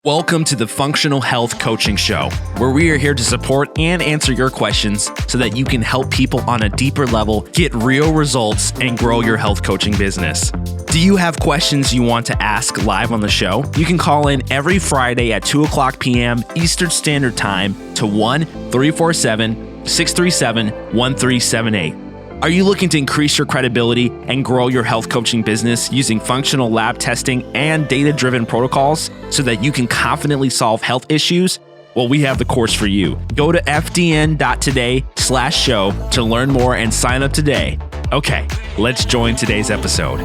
Welcome to the Functional Health Coaching Show, where we are here to support and answer your questions so that you can help people on a deeper level get real results and grow your health coaching business. Do you have questions you want to ask live on the show? You can call in every Friday at 2 o'clock p.m. Eastern Standard Time to 1-347-637-1378. Are you looking to increase your credibility and grow your health coaching business using functional lab testing and data-driven protocols so that you can confidently solve health issues? Well, we have the course for you. Go to fdn.today/show to learn more and sign up today. Okay, let's join today's episode.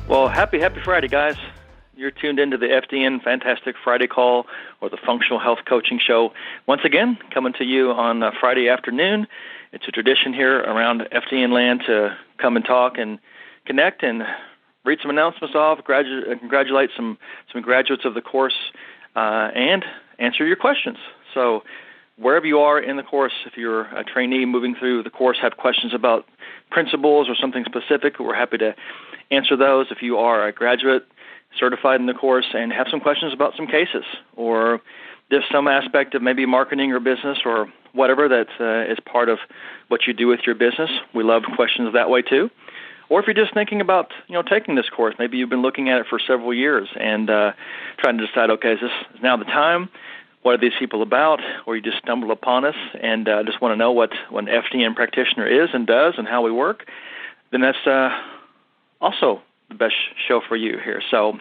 Well, happy Friday, guys. You're tuned into the FDN Fantastic Friday Call, or the Functional Health Coaching Show. Once again, coming to you on Friday afternoon. It's a tradition here around FDN land to come and talk and connect and read some announcements off, congratulate some graduates of the course, and answer your questions. So wherever you are in the course, if you're a trainee moving through the course, have questions about principles or something specific, we're happy to answer those. If you are a graduate certified in the course and have some questions about some cases, or there's some aspect of maybe marketing or business or whatever that is part of what you do with your business, we love questions that way too. Or if you're just thinking about taking this course, maybe you've been looking at it for several years and trying to decide, okay, is now the time? What are these people about? Or you just stumbled upon us and just want to know what an FDN practitioner is and does and how we work, then that's also the best show for you here. So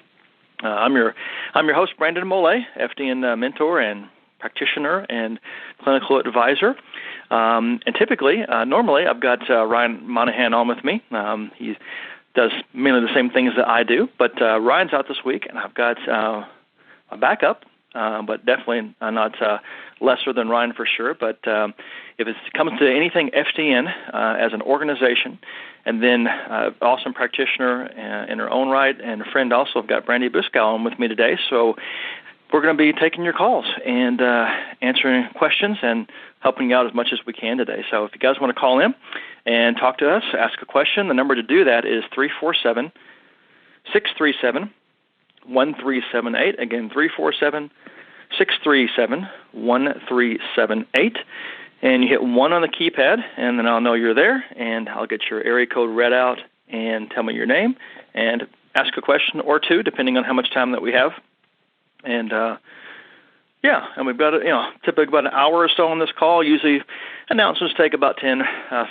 I'm your host, Brandon Mole, FDN mentor and practitioner and clinical advisor. And typically, normally, I've got Ryan Monahan on with me. He does mainly the same things that I do, but Ryan's out this week, and I've got a backup, but definitely not lesser than Ryan for sure. But if it comes to anything FDN as an organization, and then awesome practitioner in her own right, and a friend also, I've got Brandy Buscow on with me today. So we're going to be taking your calls and answering questions and helping you out as much as we can today. So if you guys want to call in and talk to us, ask a question, the number to do that is 347-637-1378. Again, 347-637-1378. And you hit 1 on the keypad, and then I'll know you're there, and I'll get your area code read out and tell me your name and ask a question or two, depending on how much time that we have. And, and we've got typically about an hour or so on this call. Usually announcements take about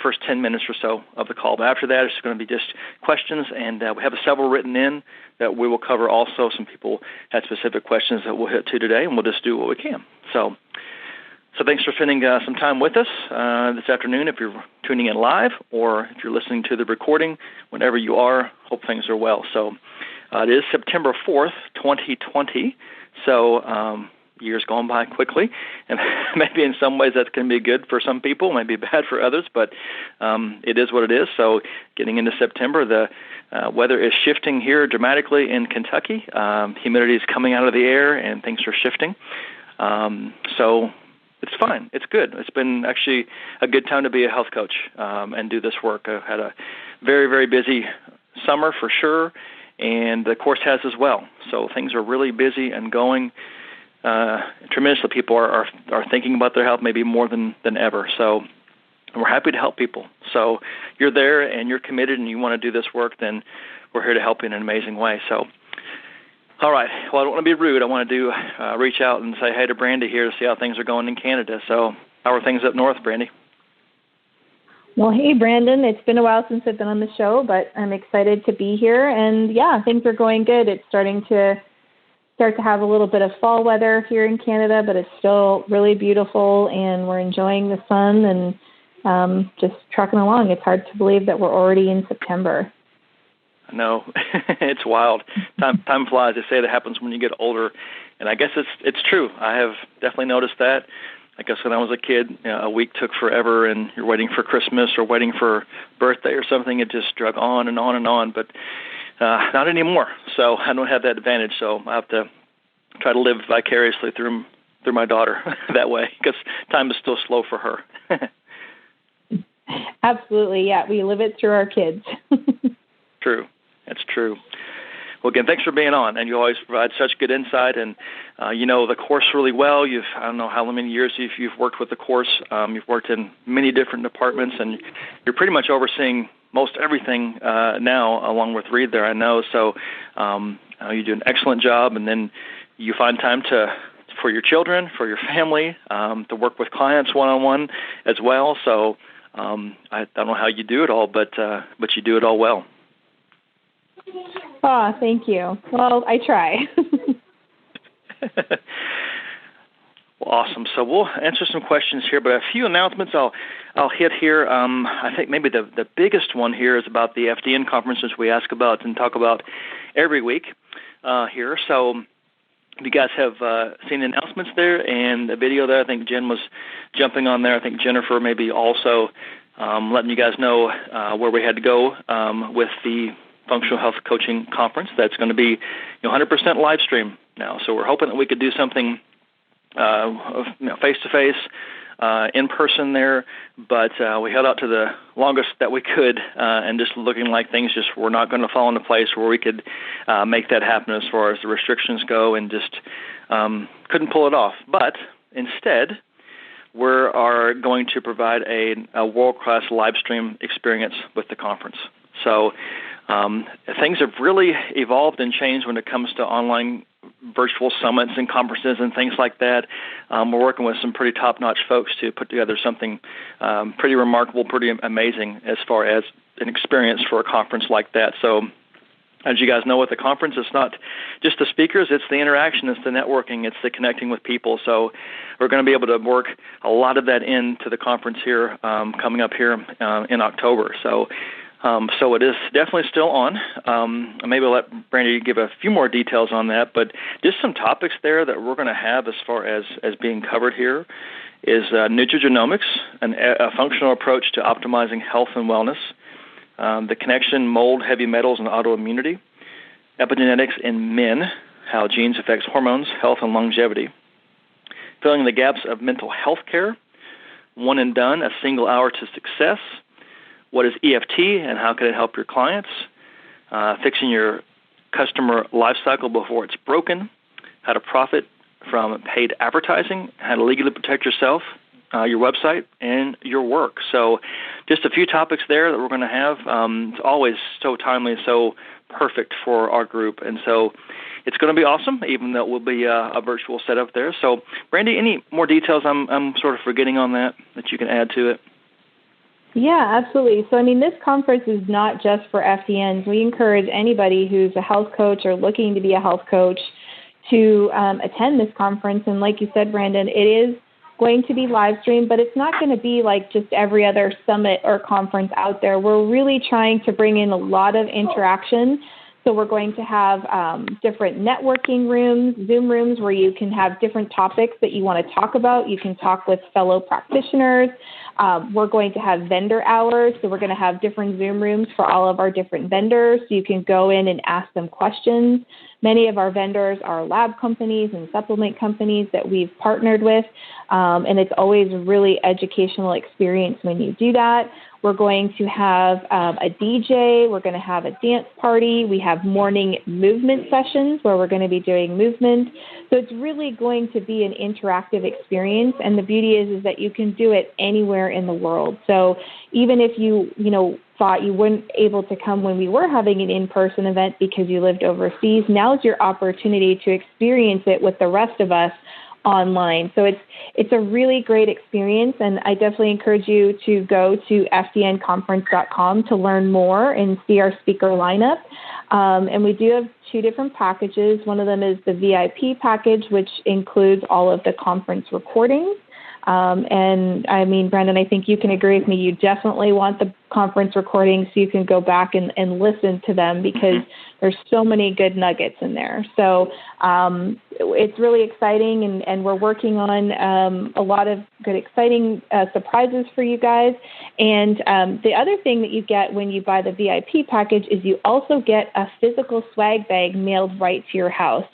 first 10 minutes or so of the call. But after that, it's going to be just questions, and we have several written in that we will cover also. Some people had specific questions that we'll hit to today, and we'll just do what we can. So thanks for spending some time with us this afternoon if you're tuning in live, or if you're listening to the recording, whenever you are, hope things are well. So it is September 4th, 2020, so years gone by quickly, and maybe in some ways that's going to be good for some people, maybe bad for others, but it is what it is. So getting into September, the weather is shifting here dramatically in Kentucky. Humidity is coming out of the air, and things are shifting. So it's fine. It's good. It's been actually a good time to be a health coach and do this work. I've had a very, very busy summer for sure, and the course has as well. So things are really busy and going tremendously. People are thinking about their health maybe more than ever. So we're happy to help people. So you're there and you're committed and you want to do this work, then we're here to help you in an amazing way. So all right. Well, I don't want to be rude. I want to reach out and say hey to Brandy here to see how things are going in Canada. So how are things up north, Brandy? Well, hey, Brandon. It's been a while since I've been on the show, but I'm excited to be here. And, yeah, things are going good. It's starting to have a little bit of fall weather here in Canada, but it's still really beautiful, and we're enjoying the sun and just trucking along. It's hard to believe that we're already in September. No, it's wild. Time flies. They say that happens when you get older, and I guess it's true. I have definitely noticed that. I guess when I was a kid, a week took forever, and you're waiting for Christmas or waiting for birthday or something. It just drug on and on and on, but not anymore. So I don't have that advantage. So I have to try to live vicariously through my daughter that way, because time is still slow for her. Absolutely, yeah. We live it through our kids. True. That's true. Well, again, thanks for being on, and you always provide such good insight, and you know the course really well. I don't know how many years you've worked with the course. You've worked in many different departments, and you're pretty much overseeing most everything now, along with Reed there, I know. So you do an excellent job, and then you find time for your children, for your family, to work with clients one-on-one as well. So I don't know how you do it all, but you do it all well. Oh, thank you. Well, I try. Well, awesome. So we'll answer some questions here, but a few announcements I'll hit here. I think maybe the biggest one here is about the FDN conferences we ask about and talk about every week here. So if you guys have seen the announcements there and the video there, I think Jen was jumping on there. I think Jennifer maybe also letting you guys know where we had to go with the Functional Health Coaching Conference. That's going to be 100% live stream now. So we're hoping that we could do something face-to-face, in person there, but we held out to the longest that we could, and just looking like things just were not going to fall into place where we could make that happen as far as the restrictions go, and just couldn't pull it off. But instead, we are going to provide a world-class live stream experience with the conference. So things have really evolved and changed when it comes to online virtual summits and conferences and things like that. We're working with some pretty top-notch folks to put together something pretty remarkable, pretty amazing as far as an experience for a conference like that. So as you guys know, with the conference, it's not just the speakers, it's the interaction, it's the networking, it's the connecting with people. So we're going to be able to work a lot of that into the conference here coming up here in October. So it is definitely still on. Maybe I'll let Brandy give a few more details on that, but just some topics there that we're going to have as far as being covered here is nutrigenomics, a functional approach to optimizing health and wellness, the connection, mold, heavy metals, and autoimmunity, epigenetics in men, how genes affect hormones, health, and longevity, filling the gaps of mental health care, one and done, a single hour to success. What is EFT and how can it help your clients? Fixing your customer life cycle before it's broken. How to profit from paid advertising. How to legally protect yourself, your website, and your work. So just a few topics there that we're going to have. It's always so timely, so perfect for our group. And so it's going to be awesome, even though it will be a virtual setup there. So, Brandy, any more details I'm sort of forgetting on that you can add to it? Yeah, absolutely. So, this conference is not just for FDNs. We encourage anybody who's a health coach or looking to be a health coach to attend this conference. And like you said, Brandon, it is going to be live streamed, but it's not going to be like just every other summit or conference out there. We're really trying to bring in a lot of interaction. So we're going to have different networking rooms, Zoom rooms, where you can have different topics that you want to talk about. You can talk with fellow practitioners. We're going to have vendor hours. So we're going to have different Zoom rooms for all of our different vendors. So you can go in and ask them questions. Many of our vendors are lab companies and supplement companies that we've partnered with. And it's always a really educational experience when you do that. We're going to have a DJ. We're going to have a dance party. We have morning movement sessions where we're going to be doing movement. So it's really going to be an interactive experience. And the beauty is that you can do it anywhere in the world. So even if you thought you weren't able to come when we were having an in-person event because you lived overseas, now's your opportunity to experience it with the rest of us online. So it's a really great experience, and I definitely encourage you to go to FDNconference.com to learn more and see our speaker lineup. And we do have two different packages. One of them is the VIP package, which includes all of the conference recordings. And Brandon, I think you can agree with me. You definitely want the conference recordings so you can go back and listen to them because there's so many good nuggets in there. So it's really exciting, and we're working on a lot of good, exciting surprises for you guys. And the other thing that you get when you buy the VIP package is you also get a physical swag bag mailed right to your house.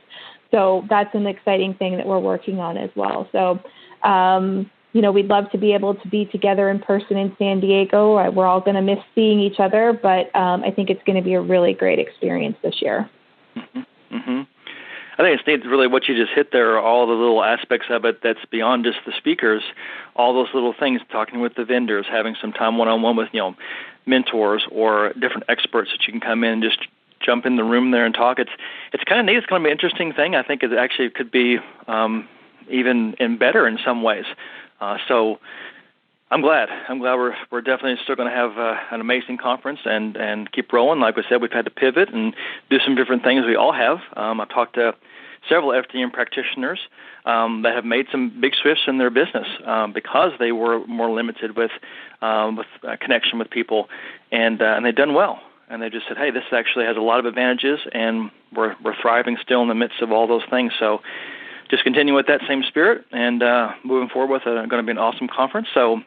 So that's an exciting thing that we're working on as well. So we'd love to be able to be together in person in San Diego. We're all going to miss seeing each other, but I think it's going to be a really great experience this year. Mm-hmm. Mm-hmm. I think it's neat, really, what you just hit there, all the little aspects of it that's beyond just the speakers, all those little things, talking with the vendors, having some time one-on-one with, mentors or different experts that you can come in and just jump in the room there and talk. It's kind of neat. It's going to be an interesting thing. I think it actually could be even better in some ways. So I'm glad we're definitely still going to have an amazing conference and keep rolling. Like we said, we've had to pivot and do some different things. We all have. I've talked to several FDN practitioners that have made some big shifts in their business because they were more limited with connection with people, and they've done well. And they just said, hey, this actually has a lot of advantages, and we're thriving still in the midst of all those things. So just continue with that same spirit and moving forward with going to be an awesome conference. So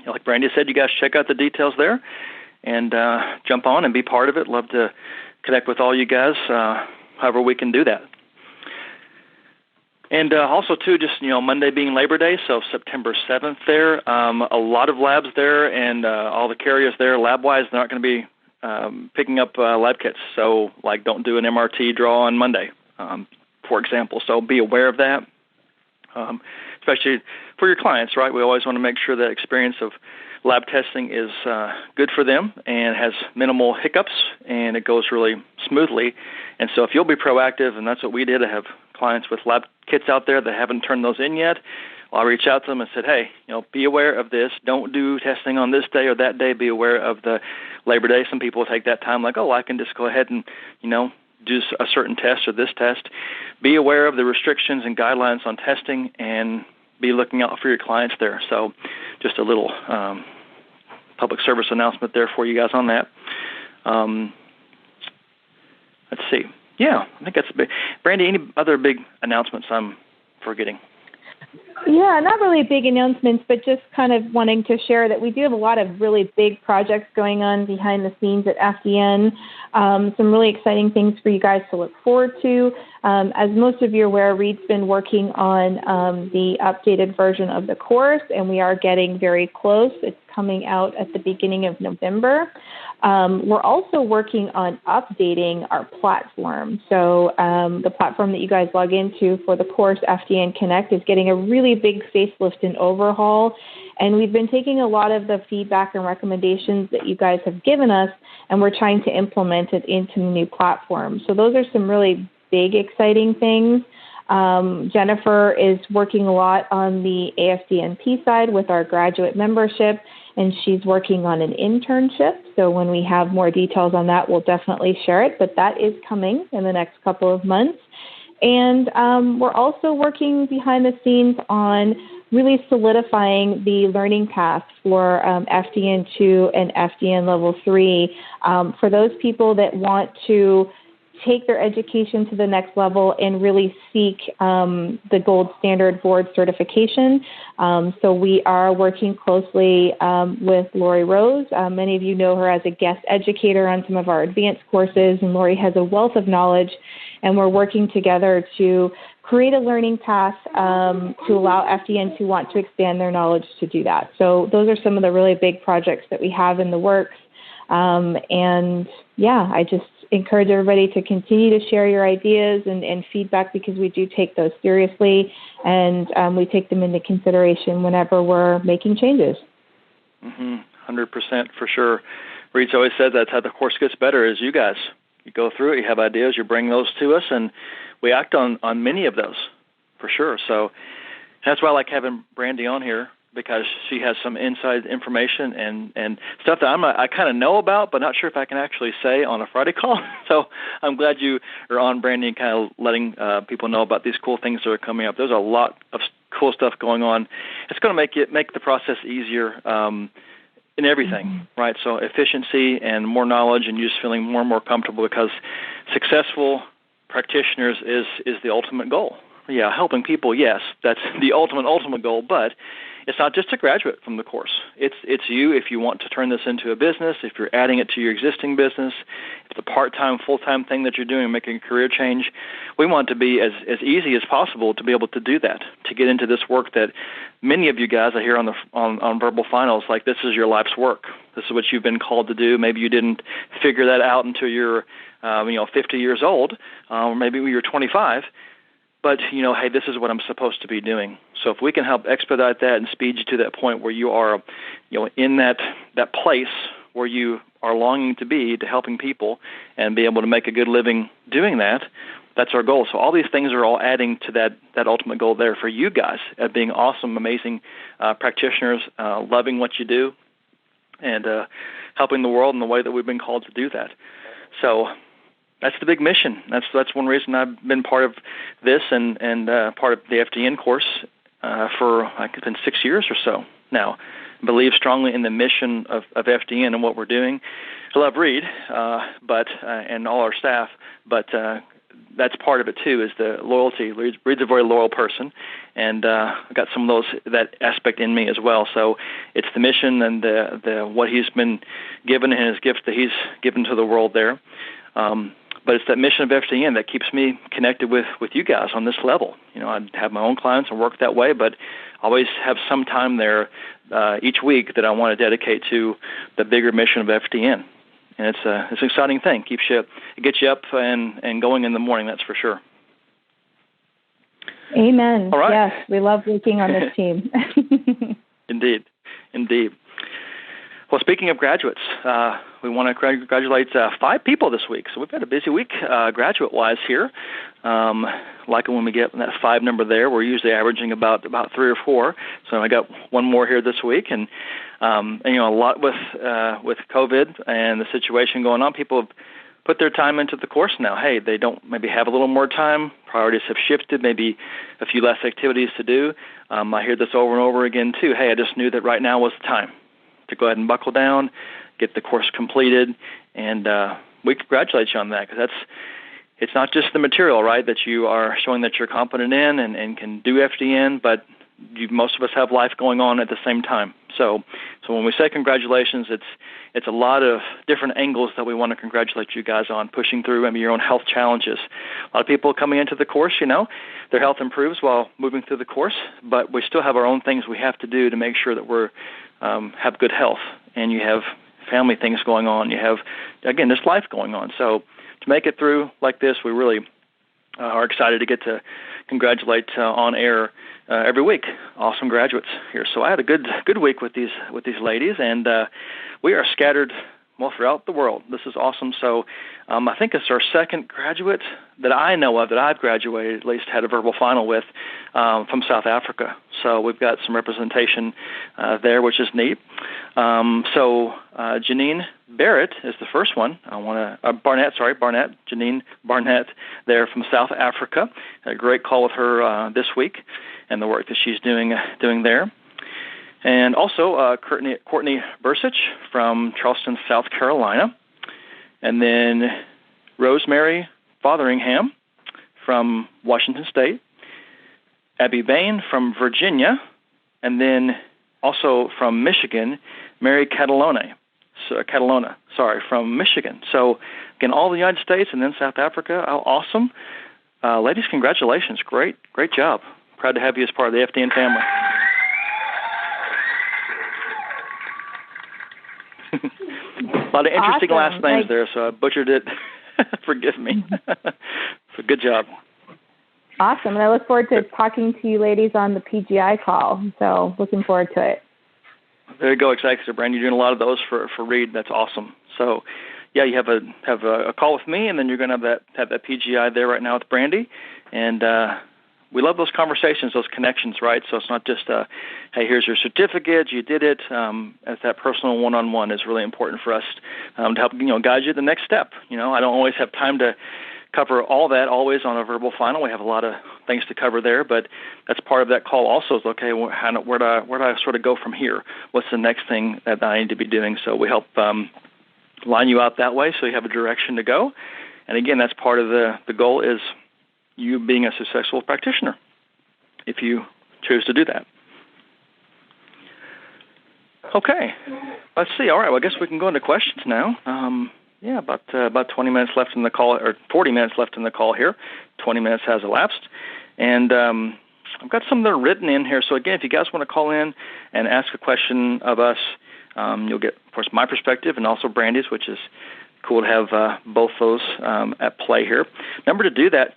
like Brandy said, you guys check out the details there and jump on and be part of it. Love to connect with all you guys, however we can do that. And also, too, just, Monday being Labor Day, so September 7th there, a lot of labs there and all the carriers there, lab-wise, they're not going to be picking up lab kits. So, don't do an MRT draw on Monday, for example. So be aware of that, especially for your clients, right? We always want to make sure that experience of lab testing is good for them and has minimal hiccups and it goes really smoothly. And so if you'll be proactive, and that's what we did, to have clients with lab kits out there that haven't turned those in yet, I'll reach out to them and said, hey, be aware of this. Don't do testing on this day or that day. Be aware of the Labor Day. Some people take that time I can just go ahead and, do a certain test or this test. Be aware of the restrictions and guidelines on testing and be looking out for your clients there. So just a little public service announcement there for you guys on that. Let's see. Yeah, I think that's big. Brandy, any other big announcements I'm forgetting? Yeah, not really big announcements, but just kind of wanting to share that we do have a lot of really big projects going on behind the scenes at FDN. Some really exciting things for you guys to look forward to. As most of you are aware, Reed's been working on the updated version of the course, and we are getting very close. It's coming out at the beginning of November. We're also working on updating our platform. So the platform that you guys log into for the course, FDN Connect, is getting a really big facelift and overhaul. And we've been taking a lot of the feedback and recommendations that you guys have given us, and we're trying to implement it into the new platform. So those are some really big, exciting things. Jennifer is working a lot on the AFDNP side with our graduate membership, and she's working on an internship. So when we have more details on that, we'll definitely share it. But that is coming in the next couple of months. And we're also working behind the scenes on really solidifying the learning path for FDN2 and FDN Level 3 for those people that want to take their education to the next level and really seek the gold standard board certification. So we are working closely with Lori Rose. Many of you know her as a guest educator on some of our advanced courses, and Lori has a wealth of knowledge, and we're working together to create a learning path to allow FDN to want to expand their knowledge to do that. So those are some of the really big projects that we have in the works. And yeah, I just encourage everybody to continue to share your ideas and feedback, because we do take those seriously, and we take them into consideration whenever we're making changes. 100% for sure. Reed's always said that's how the course gets better, is you guys. You go through it, you have ideas, you bring those to us, and we act on many of those for sure. So that's why I like having Brandy on here, because she has some inside information and stuff that I kind of know about, but not sure if I can actually say on a Friday call. So I'm glad you are on, Brandy, and kind of letting people know about these cool things that are coming up. There's a lot of cool stuff going on. It's going to make the process easier in everything, right? So efficiency and more knowledge, and you just feeling more and more comfortable, because successful practitioners is the ultimate goal. Yeah, helping people, yes, that's the ultimate goal, but it's not just a graduate from the course. It's you if you want to turn this into a business, if you're adding it to your existing business, if it's a part-time, full-time thing that you're doing, making a career change. We want it to be as easy as possible to be able to do that, to get into this work that many of you guys I hear on Verbal Finals, like this is your life's work. This is what you've been called to do. Maybe you didn't figure that out until you're 50 years old, or maybe you're 25. But, hey, this is what I'm supposed to be doing. So if we can help expedite that and speed you to that point where you are, in that place where you are longing to be, to helping people and be able to make a good living doing that, that's our goal. So all these things are all adding to that ultimate goal there for you guys at being awesome, amazing practitioners, loving what you do, and helping the world in the way that we've been called to do that. So that's the big mission. That's one reason I've been part of this and part of the FDN course for it's been 6 years or so now. I believe strongly in the mission of FDN and what we're doing. I love Reed, and all our staff, but that's part of it too. Is the loyalty. Reed's a very loyal person, and I've got some of that aspect in me as well. So it's the mission and the what he's been given and his gifts that he's given to the world there. But it's that mission of FDN that keeps me connected with you guys on this level. I have my own clients and work that way, but I always have some time there each week that I want to dedicate to the bigger mission of FDN. And it's an exciting thing. It gets you up and going in the morning, that's for sure. Amen. All right. Yes, we love working on this team. Indeed. Well, speaking of graduates, we want to congratulate 5 people this week. So we've had a busy week graduate-wise here. Like when we get that 5 number there, we're usually averaging about 3 or 4. So I got one more here this week. And a lot with COVID and the situation going on, people have put their time into the course now. Hey, they don't maybe have a little more time. Priorities have shifted, maybe a few less activities to do. I hear this over and over again, too. Hey, I just knew that right now was the time to go ahead and buckle down, get the course completed, and we congratulate you on that, because it's not just the material, right, that you are showing that you're competent in and can do FDN, but most of us have life going on at the same time. So when we say congratulations, it's a lot of different angles that we want to congratulate you guys on, pushing through maybe your own health challenges. A lot of people coming into the course, their health improves while moving through the course, but we still have our own things we have to do to make sure that we're have good health, and you have family things going on. You have, again, this life going on. So to make it through like this, we really are excited to get to congratulate on air every week awesome graduates here. So I had a good week with these ladies, and we are scattered throughout the world. This is awesome. So I think it's our second graduate that I know of that I've graduated, at least had a verbal final with, from South Africa. So we've got some representation there, which is neat. So Janine Barrett is the first one. Janine Barnett there from South Africa. Had a great call with her this week and the work that she's doing there. And also Courtney Bursich from Charleston, South Carolina. And then Rosemary Fotheringham from Washington State. Abby Bain from Virginia. And then also from Michigan, Mary Catalona, from Michigan. So, again, all the United States and then South Africa. Awesome. Ladies, congratulations. Great job. Proud to have you as part of the FDN family. A lot of interesting last names there, so I butchered it. Forgive me. So good job. Awesome. And I look forward to talking to you ladies on the PGI call. So looking forward to it. There you go. Excited, Brandon. You're doing a lot of those for Reed. That's awesome. So, yeah, you have a call with me, and then you're going to have that PGI there right now with Brandy. And we love those conversations, those connections, right? So it's not just, hey, here's your certificate, you did it. As that personal one-on-one is really important for us to help guide you to the next step. I don't always have time to cover all that always on a verbal final. We have a lot of things to cover there, but that's part of that call also is, okay, where do I sort of go from here? What's the next thing that I need to be doing? So we help line you out that way so you have a direction to go. And again, that's part of the goal is you being a successful practitioner if you choose to do that. Okay. Let's see. All right. Well, I guess we can go into questions now. About 20 minutes left in the call, or 40 minutes left in the call here. 20 minutes has elapsed. And I've got some that are written in here. So, again, if you guys want to call in and ask a question of us, you'll get, of course, my perspective and also Brandy's, which is cool to have both those at play here. Number to do that,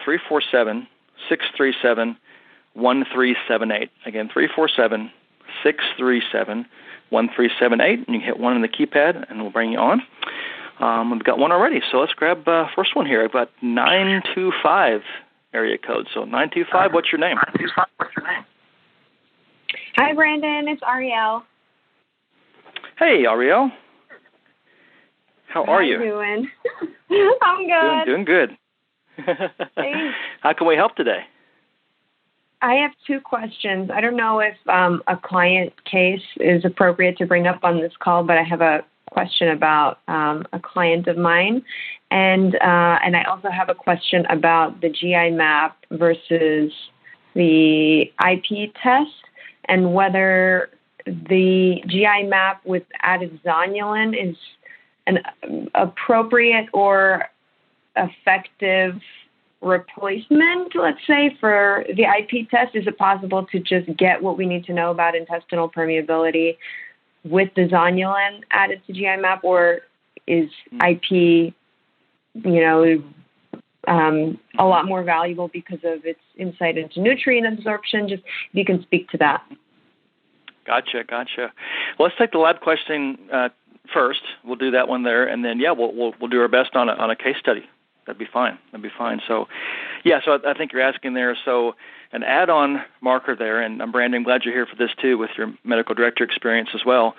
347-637-1378. Again, 347-637-1378. And you can hit 1 on the keypad, and we'll bring you on. We've got one already, so let's grab first one here. I've got 925 area code. So 925, what's your name? Hi, Brandon. It's Ariel. Hey, Ariel. How are you? How you doing? I'm good. Doing good. Thanks. How can we help today? I have 2 questions. I don't know if a client case is appropriate to bring up on this call, but I have a question about a client of mine, and I also have a question about the GI map versus the IP test, and whether the GI map with added zonulin is an appropriate or effective replacement, let's say, for the IP test. Is it possible to just get what we need to know about intestinal permeability with the zonulin added to GI map, or is IP, a lot more valuable because of its insight into nutrient absorption? Just if you can speak to that. Gotcha. Well, let's take the lab question first. We'll do that one there, and then we'll do our best on a case study. That'd be fine. So I think you're asking there. So an add-on marker there, and Brandon, I'm glad you're here for this too, with your medical director experience as well.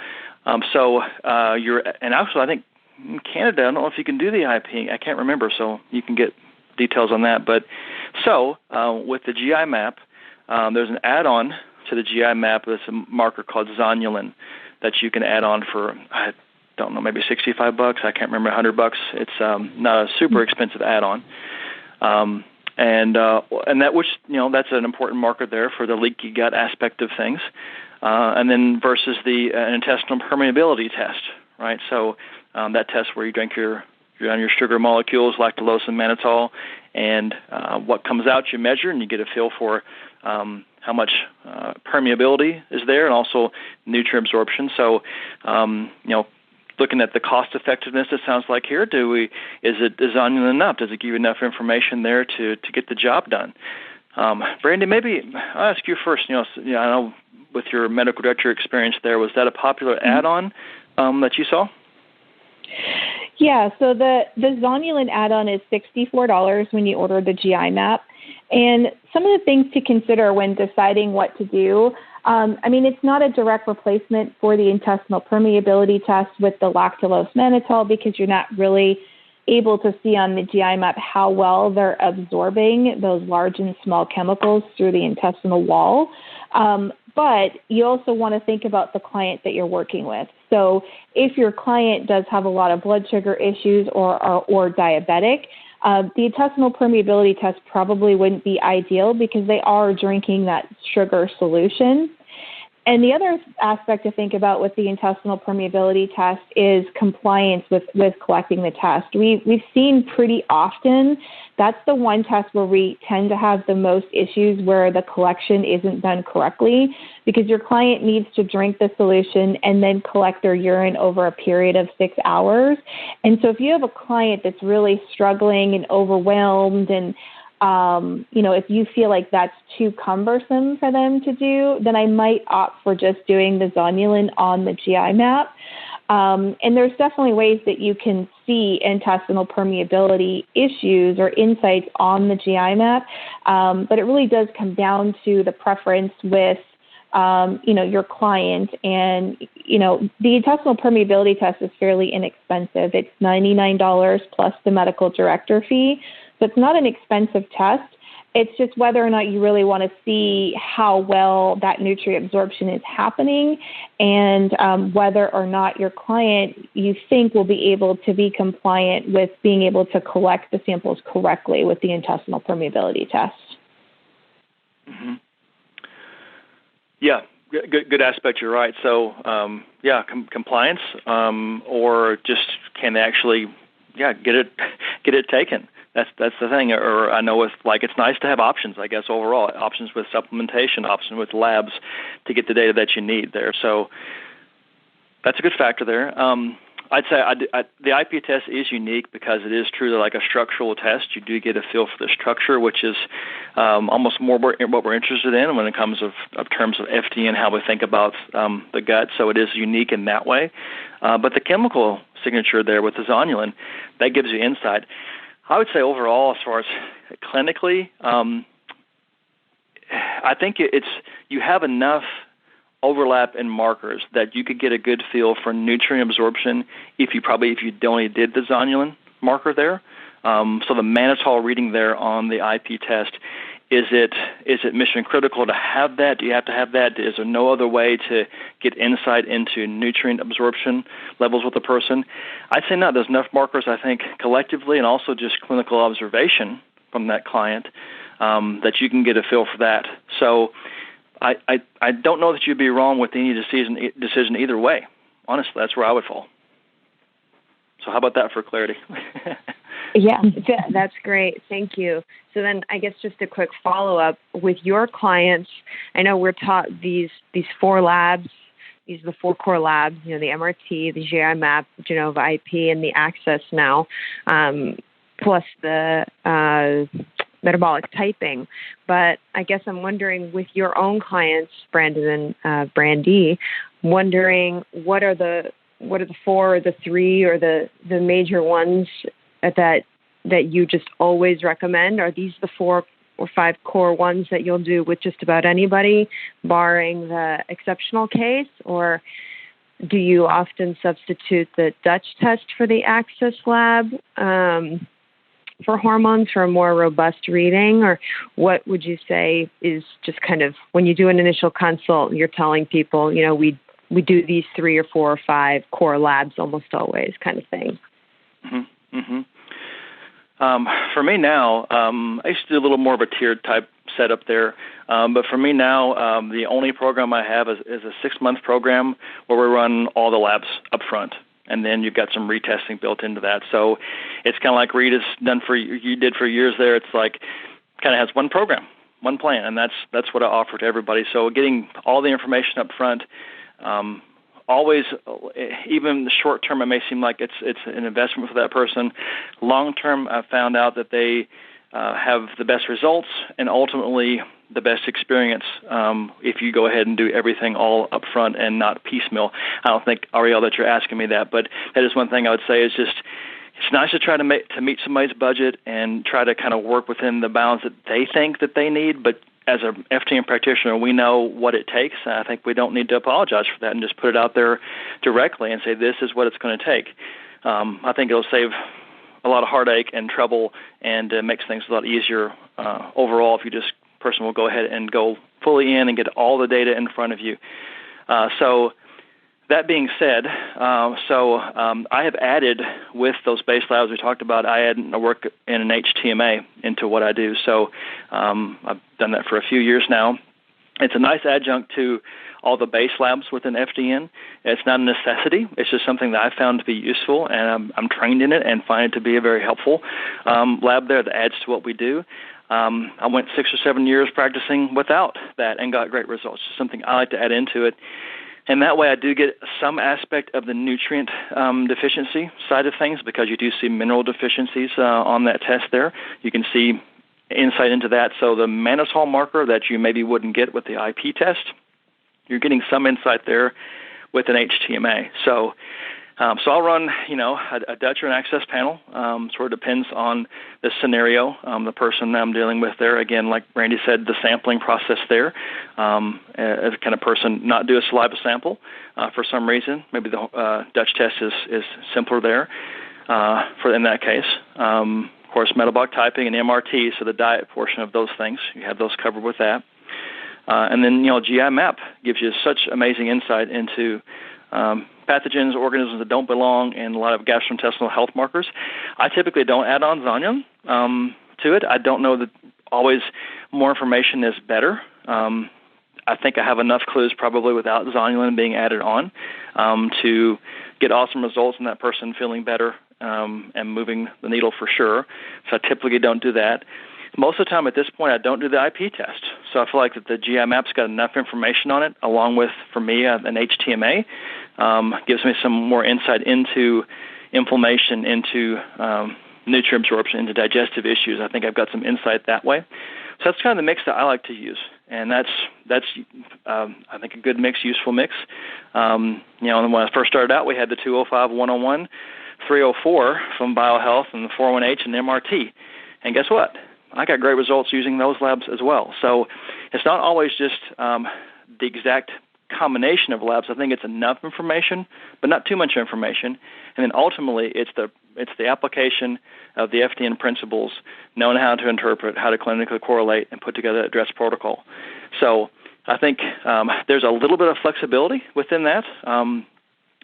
And actually, I think in Canada, I don't know if you can do the IP. I can't remember, so you can get details on that. But with the GI map, there's an add-on to the GI map. That's a marker called zonulin that you can add on for, I don't know, maybe $65. I can't remember, $100. It's not a super expensive add-on. And that, which, that's an important marker there for the leaky gut aspect of things. And then versus the intestinal permeability test, right? So that test where you drink your sugar molecules, lactulose and mannitol, and what comes out you measure, and you get a feel for how much permeability is there, and also nutrient absorption. So, looking at the cost effectiveness, it sounds like here, is zonulin enough? Does it give you enough information there to get the job done? Brandy, maybe I'll ask you first. I know with your medical director experience there, was that a popular add-on that you saw? Yeah, so the zonulin add-on is $64 when you order the GI map. And some of the things to consider when deciding what to do, it's not a direct replacement for the intestinal permeability test with the lactulose mannitol, because you're not really able to see on the GI map how well they're absorbing those large and small chemicals through the intestinal wall. But you also want to think about the client that you're working with. So if your client does have a lot of blood sugar issues or diabetic, the intestinal permeability test probably wouldn't be ideal, because they are drinking that sugar solution. And the other aspect to think about with the intestinal permeability test is compliance with collecting the test. We've seen pretty often that's the one test where we tend to have the most issues where the collection isn't done correctly, because your client needs to drink the solution and then collect their urine over a period of 6 hours. And so if you have a client that's really struggling and overwhelmed, and if you feel like that's too cumbersome for them to do, then I might opt for just doing the zonulin on the GI map. And there's definitely ways that you can see intestinal permeability issues or insights on the GI map, but it really does come down to the preference with your client. And, the intestinal permeability test is fairly inexpensive. It's $99 plus the medical director fee. So it's not an expensive test. It's just whether or not you really want to see how well that nutrient absorption is happening, and whether or not your client, you think, will be able to be compliant with being able to collect the samples correctly with the intestinal permeability test. Mm-hmm. Yeah, good aspect. You're right. So compliance, or just can they actually, get it taken. That's the thing. Or I know it's nice to have options, I guess, overall, options with supplementation, options with labs to get the data that you need there. So that's a good factor there. I'd say the IP test is unique because it is truly like a structural test. You do get a feel for the structure, which is almost more what we're interested in when it comes of terms of FDN, how we think about the gut. So it is unique in that way. But the chemical signature there with the zonulin, that gives you insight. I would say overall, as far as clinically, I think you have enough overlap in markers that you could get a good feel for nutrient absorption if you only did the zonulin marker there. So the mannitol reading there on the IP test, is it mission critical to have that? Do you have to have that? Is there no other way to get insight into nutrient absorption levels with a person? I'd say no. There's enough markers, I think, collectively and also just clinical observation from that client that you can get a feel for that. So I don't know that you'd be wrong with any decision either way. Honestly, that's where I would fall. So how about that for clarity? Yeah, that's great. Thank you. So then I guess just a quick follow-up. With your clients, I know we're taught these 4 labs. These are the 4 core labs, the MRT, the GI map, Genova IP, and the Access now, plus the metabolic typing. But I guess I'm wondering, with your own clients, Brandon and Brandy, wondering what are the 4 or the 3 or the major ones that you just always recommend? Are these the 4 or 5 core ones that you'll do with just about anybody, barring the exceptional case? Or do you often substitute the Dutch test for the Access lab for hormones for a more robust reading? Or what would you say is just kind of, when you do an initial consult, you're telling people, we do these 3 or 4 or 5 core labs almost always, kind of thing? Mm-hmm. Mm-hmm. For me now, I used to do a little more of a tiered type setup there. But for me now, the only program I have is a 6-month program where we run all the labs up front. And then you've got some retesting built into that. So it's kind of like Reed has done you did for years there. It's like kind of has one program, one plan, and that's what I offer to everybody. So getting all the information up front, always, even the short term, it may seem like it's an investment for that person. Long term, I've found out that they have the best results and ultimately the best experience if you go ahead and do everything all up front and not piecemeal. I don't think, Ariel, that you're asking me that, but that is one thing I would say is just it's nice to try to meet somebody's budget and try to kind of work within the bounds that they think that they need, but as an FDN practitioner, we know what it takes. And I think we don't need to apologize for that and just put it out there directly and say, this is what it's going to take. I think it'll save a lot of heartache and trouble and makes things a lot easier overall if person will go ahead and go fully in and get all the data in front of you. So that being said, I have added with those base labs we talked about, I work in an HTMA into what I do. So I've done that for a few years now. It's a nice adjunct to all the base labs within FDN. It's not a necessity. It's just something that I found to be useful, and I'm trained in it and find it to be a very helpful lab there that adds to what we do. I went 6 or 7 years practicing without that and got great results. It's something I like to add into it. And that way I do get some aspect of the nutrient deficiency side of things because you do see mineral deficiencies on that test there. You can see insight into that. So the mannitol marker that you maybe wouldn't get with the IP test, you're getting some insight there with an HTMA. So I'll run, a Dutch or an Access panel. Sort of depends on the scenario, the person I'm dealing with there. Again, like Brandy said, the sampling process there. As a kind of person, not do a saliva sample for some reason. Maybe the Dutch test is simpler there in that case. Of course, metabolic typing and MRT, so the diet portion of those things, you have those covered with that. And then, GI map gives you such amazing insight into pathogens, organisms that don't belong, and a lot of gastrointestinal health markers. I typically don't add on zonulin to it. I don't know that always more information is better. I think I have enough clues probably without zonulin being added on to get awesome results and that person feeling better and moving the needle for sure. So I typically don't do that. Most of the time at this point, I don't do the IP test. So I feel like that the GI map's got enough information on it, along with, for me, an HTMA. Gives me some more insight into inflammation, into nutrient absorption, into digestive issues. I think I've got some insight that way. So that's kind of the mix that I like to use. And that's I think, a good mix, useful mix. And when I first started out, we had the 205, 101, 304 from BioHealth, and the 401H and MRT. And guess what? I got great results using those labs as well. So it's not always just the exact combination of labs. I think it's enough information, but not too much information. And then ultimately, it's the application of the FDN principles, knowing how to interpret, how to clinically correlate, and put together a dress protocol. So I think there's a little bit of flexibility within that,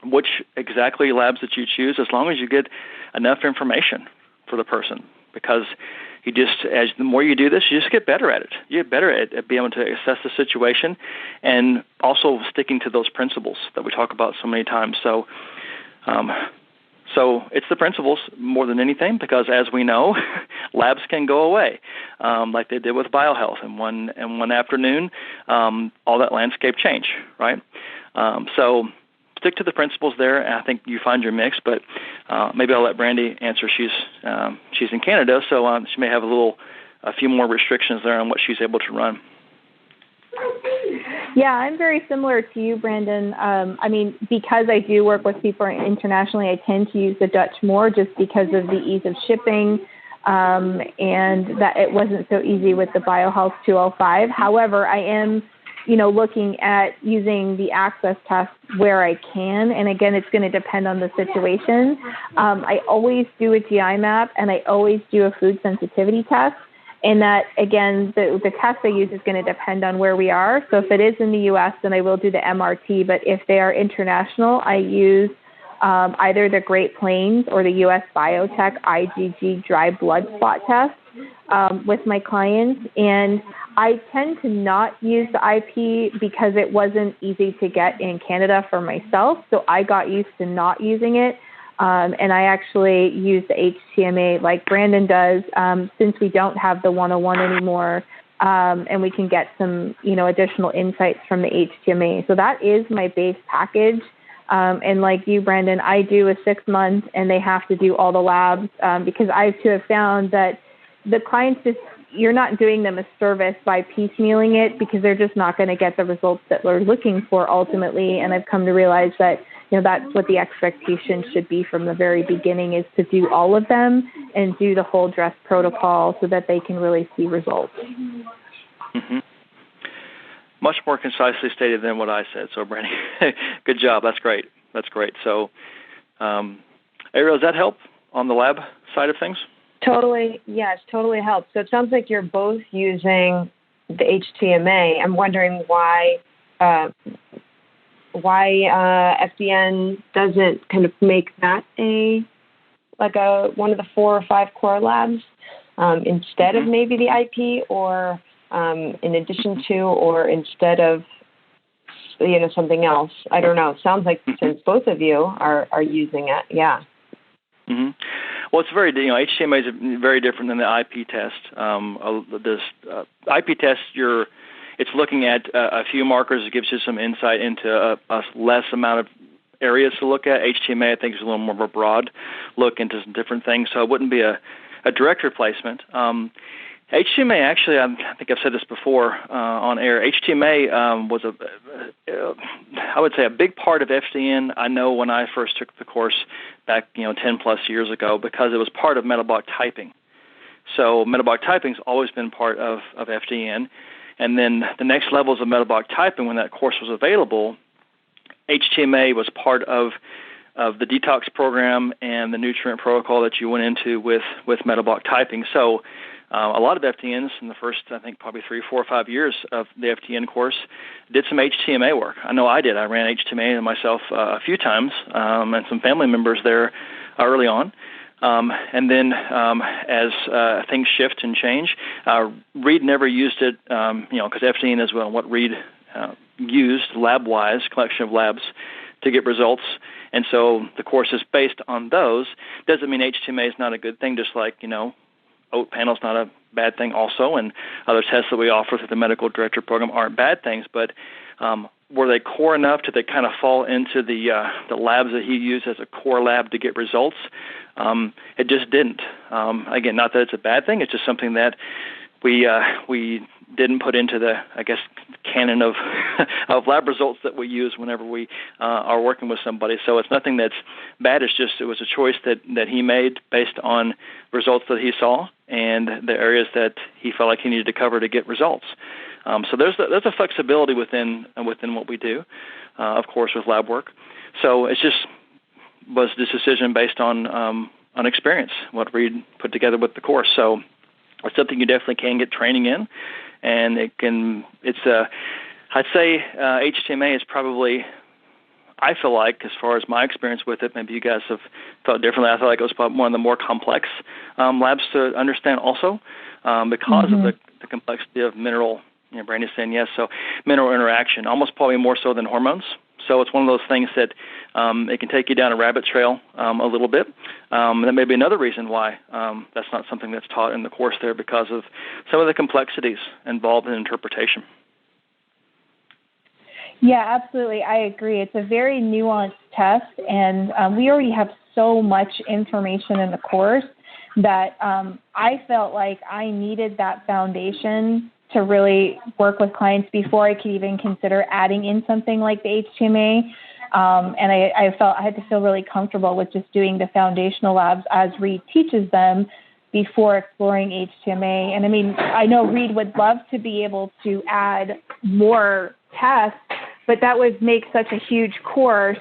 which exactly labs that you choose, as long as you get enough information for the person. Because the more you do this, you just get better at it. You get better at being able to assess the situation and also sticking to those principles that we talk about so many times. So it's the principles more than anything, because as we know, labs can go away, like they did with BioHealth. And one afternoon, all that landscape changed, right? So stick to the principles there, and I think you find your mix. But maybe I'll let Brandy answer. She's in Canada, so she may have a few more restrictions there on what she's able to run. Yeah, I'm very similar to you, Brandon. Because I do work with people internationally, I tend to use the Dutch more just because of the ease of shipping and that it wasn't so easy with the BioHealth 205. However, I am looking at using the access test where I can. And again, it's going to depend on the situation. I always do a GI map, and I always do a food sensitivity test. And that, again, the test I use is going to depend on where we are. So if it is in the U.S., then I will do the MRT. But if they are international, I use either the Great Plains or the U.S. Biotech IgG dry blood spot test with my clients. And I tend to not use the IP because it wasn't easy to get in Canada for myself. So I got used to not using it. And I actually use the HTMA like Brandon does, since we don't have the 101 anymore, and we can get some, additional insights from the HTMA. So that is my base package. And like you, Brandon, I do a 6-month, and they have to do all the labs, because I too have found that the clients you're not doing them a service by piecemealing it, because they're just not going to get the results that we're looking for ultimately. And I've come to realize that, that's what the expectation should be from the very beginning, is to do all of them and do the whole dress protocol so that they can really see results. Mm-hmm. Much more concisely stated than what I said. So, Brandy, good job. That's great. So, Ariel, does that help on the lab side of things? Totally. Yes, totally helps. So it sounds like you're both using the HTMA. I'm wondering why FDN doesn't kind of make that one of the 4 or 5 core labs instead of maybe the IP, or in addition to, or instead of something else. I don't know. It sounds like since both of you are using it, yeah. Mm-hmm. Well, it's HTMA is very different than the IP test. This IP test, it's looking at a few markers. It gives you some insight into a less amount of areas to look at. HTMA, I think, is a little more of a broad look into some different things, so it wouldn't be a direct replacement. HTMA, actually, I think I've said this before on air. HTMA was I would say a big part of FDN. I know when I first took the course back, 10 plus years ago, because it was part of metabolic typing. So metabolic typing's always been part of FDN. And then the next levels of metabolic typing, when that course was available, HTMA was part of the detox program and the nutrient protocol that you went into with metabolic typing. So a lot of FDNs in the first, I think, probably 3, 4, 5 years of the FDN course did some HTMA work. I know I did. I ran HTMA myself a few times, and some family members there early on. And then as things shift and change, Reed never used it, because FDN is what Reed used lab-wise, collection of labs, to get results. And so the course is based on those. Doesn't mean HTMA is not a good thing, just like, OAT panel is not a bad thing also, and other tests that we offer through the medical director program aren't bad things, but were they core enough? Did they kind of fall into the labs that he used as a core lab to get results? It just didn't. Again, not that it's a bad thing. It's just something that we didn't put into the, canon of of lab results that we use whenever we are working with somebody. So it's nothing that's bad. It's just it was a choice that he made based on results that he saw and the areas that he felt like he needed to cover to get results. So there's a flexibility within what we do, of course, with lab work. So it just was this decision based on experience, what Reed put together with the course. So it's something you definitely can get training in, and I'd say HTMA is probably, I feel like, as far as my experience with it, maybe you guys have felt differently, I feel like it was probably one of the more complex labs to understand also because of the complexity of mineral, Brandy's saying yes, so mineral interaction, almost probably more so than hormones. So it's one of those things that it can take you down a rabbit trail a little bit. That may be another reason why that's not something that's taught in the course there, because of some of the complexities involved in interpretation. Yeah, absolutely. I agree. It's a very nuanced test, and we already have so much information in the course that I felt like I needed that foundation to really work with clients before I could even consider adding in something like the HTMA. And I felt I had to feel really comfortable with just doing the foundational labs as Reed teaches them before exploring HTMA. And I mean, I know Reed would love to be able to add more tests, but that would make such a huge course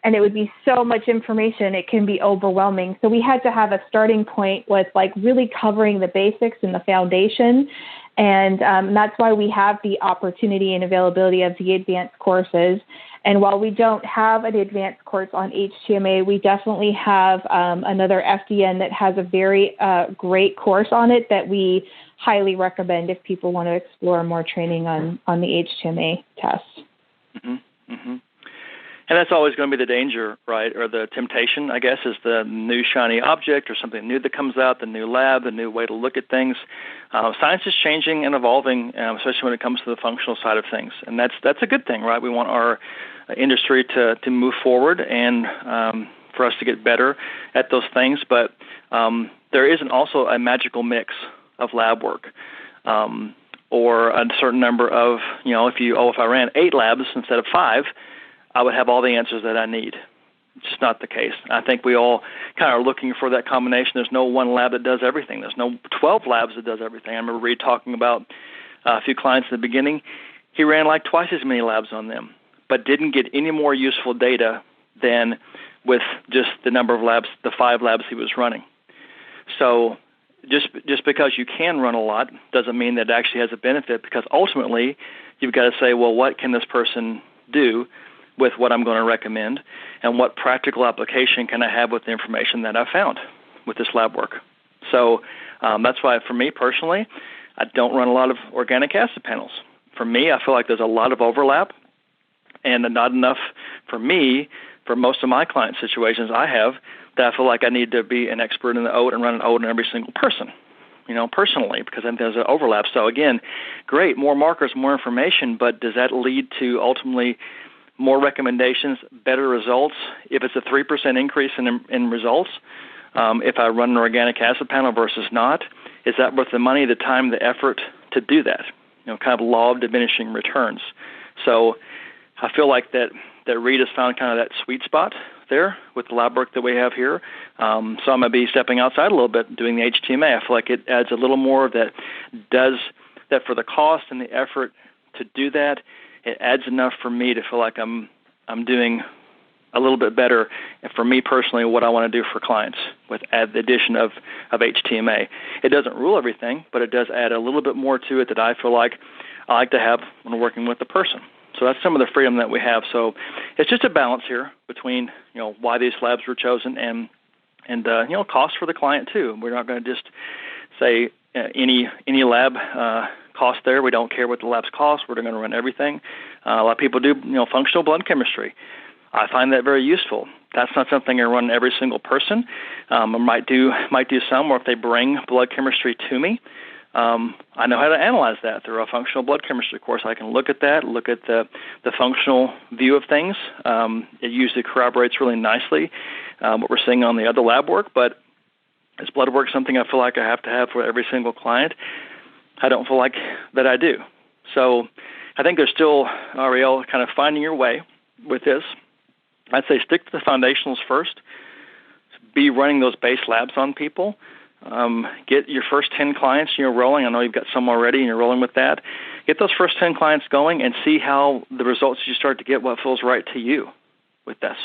and it would be so much information, it can be overwhelming. So we had to have a starting point with really covering the basics and the foundation. And that's why we have the opportunity and availability of the advanced courses. And while we don't have an advanced course on HTMA, we definitely have another FDN that has a very great course on it that we highly recommend if people want to explore more training on the HTMA test. Mm-hmm. Mm-hmm. And that's always going to be the danger, right, or the temptation, I guess, is the new shiny object or something new that comes out, the new lab, the new way to look at things. Science is changing and evolving, especially when it comes to the functional side of things. And that's a good thing, right? We want our industry to move forward and for us to get better at those things. But there isn't also a magical mix of lab work. Or a certain number of, if I ran 8 labs instead of 5, I would have all the answers that I need. It's just not the case. I think we all kind of are looking for that combination. There's no one lab that does everything. There's no 12 labs that does everything. I remember Reed talking about a few clients in the beginning. He ran like twice as many labs on them, but didn't get any more useful data than with just the number of labs, the 5 labs he was running. So just because you can run a lot doesn't mean that it actually has a benefit, because ultimately you've got to say, well, what can this person do with what I'm going to recommend, and what practical application can I have with the information that I found with this lab work? So that's why, for me personally, I don't run a lot of organic acid panels. For me, I feel like there's a lot of overlap and not enough for me, for most of my client situations I have, that I feel like I need to be an expert in the OAT and run an OAT in every single person, personally, because I think there's an overlap. So again, great, more markers, more information, but does that lead to ultimately more recommendations, better results? If it's a 3% increase in results, if I run an organic acid panel versus not, is that worth the money, the time, the effort to do that? Kind of law of diminishing returns. So I feel like that Reed has found kind of that sweet spot there with the lab work that we have here. So I'm going to be stepping outside a little bit, doing the HTMA. I feel like it adds a little more that does that for the cost and the effort to do that. It adds enough for me to feel like I'm doing a little bit better for me personally what I want to do for clients with the addition of HTMA. It doesn't rule everything, but it does add a little bit more to it that I feel like I like to have when working with the person. So that's some of the freedom that we have. So it's just a balance here between why these labs were chosen and cost for the client too. We're not going to just say any lab cost there. We don't care what the labs cost. We're going to run everything. A lot of people do, functional blood chemistry. I find that very useful. That's not something I run every single person. I might do some, or if they bring blood chemistry to me, I know how to analyze that through a functional blood chemistry course. I can look at that, look at the functional view of things. It usually corroborates really nicely what we're seeing on the other lab work, but is blood work something I feel like I have to have for every single client? I don't feel like that I do. So I think there's still, Ariel, kind of finding your way with this. I'd say stick to the foundationals first. Be running those base labs on people. Get your first 10 clients rolling. I know you've got some already and you're rolling with that. Get those first 10 clients going and see how the results you start to get, what feels right to you with this.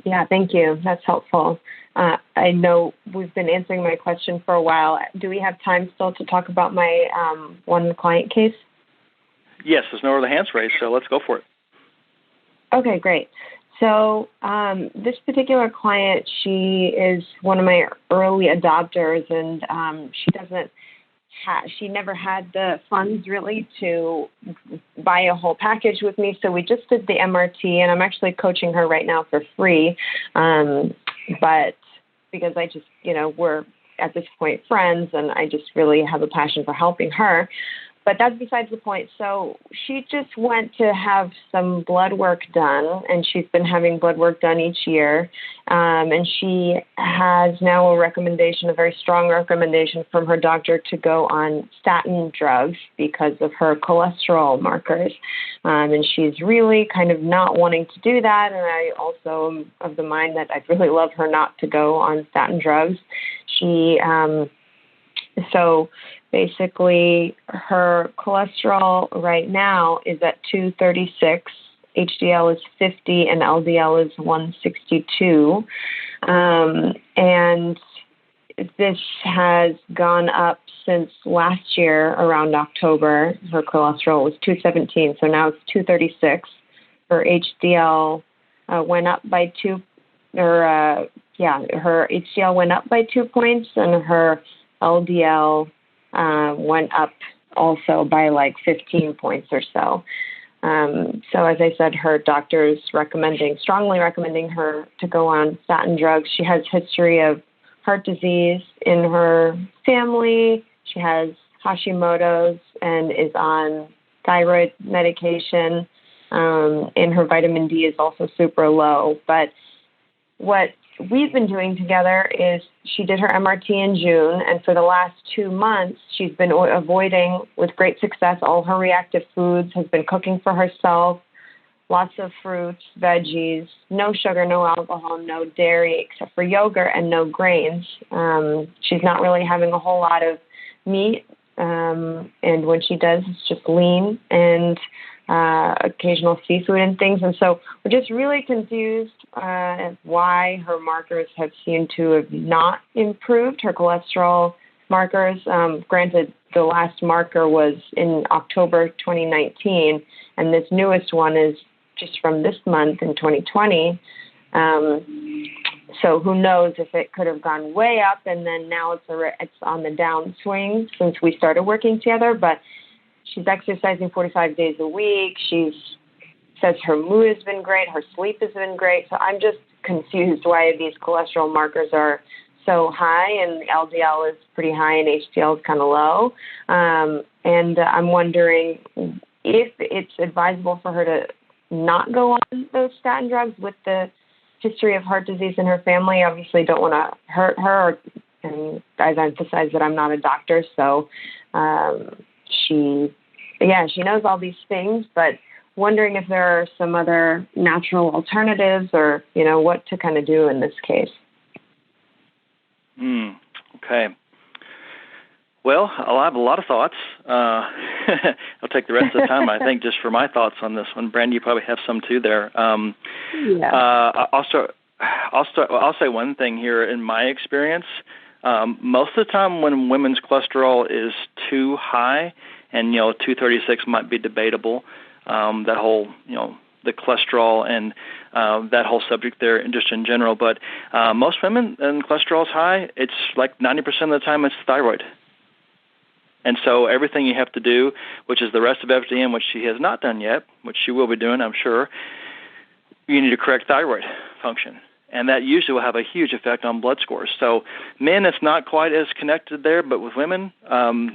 Yeah, thank you. That's helpful. I know we've been answering my question for a while. Do we have time still to talk about my one client case? Yes, there's no other hands raised, so let's go for it. Okay, great. So this particular client, she is one of my early adopters, and she never had the funds really to buy a whole package with me. So we just did the MRT, and I'm actually coaching her right now for free. But because I just, we're at this point friends, and I just really have a passion for helping her. But that's besides the point. So she just went to have some blood work done, and she's been having blood work done each year. And she has now a very strong recommendation from her doctor to go on statin drugs because of her cholesterol markers. And she's really kind of not wanting to do that. And I also am of the mind that I'd really love her not to go on statin drugs. So basically, her cholesterol right now is at 236, HDL is 50, and LDL is 162. And this has gone up since last year around October. Her cholesterol was 217, so now it's 236. Her HDL went up by her HDL went up by 2 points, and her LDL went up also by like 15 points or so. So as I said, her doctor's strongly recommending her to go on statin drugs. She has history of heart disease in her family. She has Hashimoto's and is on thyroid medication. And her vitamin D is also super low. But what we've been doing together is she did her MRT in June, and for the last 2 months, she's been avoiding, with great success, all her reactive foods, has been cooking for herself, lots of fruits, veggies, no sugar, no alcohol, no dairy, except for yogurt, and no grains. She's not really having a whole lot of meat, and when she does, it's just lean and occasional seafood and things. And so we're just really confused why her markers have seemed to have not improved, her cholesterol markers. Granted, the last marker was in October 2019, and this newest one is just from this month in 2020. So who knows if it could have gone way up, and then now it's on the downswing since we started working together. But she's exercising 45 days a week. She says her mood has been great. Her sleep has been great. So I'm just confused why these cholesterol markers are so high, and the LDL is pretty high and HDL is kind of low. And I'm wondering if it's advisable for her to not go on those statin drugs with the history of heart disease in her family. Obviously don't want to hurt her. And as I emphasized that I'm not a doctor, so she knows all these things, but wondering if there are some other natural alternatives or, what to kind of do in this case. Okay. Well, I have a lot of thoughts. I'll take the rest of the time, I think, just for my thoughts on this one. Brandy, you probably have some too there. I'll say one thing here in my experience. Most of the time when women's cholesterol is too high, and 236 might be debatable, that whole the cholesterol and that whole subject there, and just in general. But most women, and cholesterol is high, it's like 90% of the time it's thyroid. And so everything you have to do, which is the rest of FDN, which she has not done yet, which she will be doing, I'm sure, you need to correct thyroid function. And that usually will have a huge effect on blood scores. So men, it's not quite as connected there, but with women,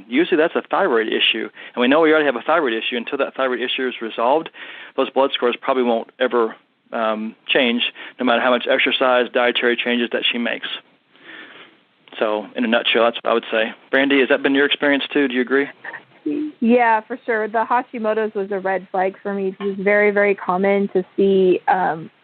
usually that's a thyroid issue. And we know we already have a thyroid issue. Until that thyroid issue is resolved, those blood scores probably won't ever change, no matter how much exercise, dietary changes that she makes. So in a nutshell, that's what I would say. Brandy, has that been your experience too? Do you agree? Yeah, for sure. The Hashimoto's was a red flag for me. It's very, very common to see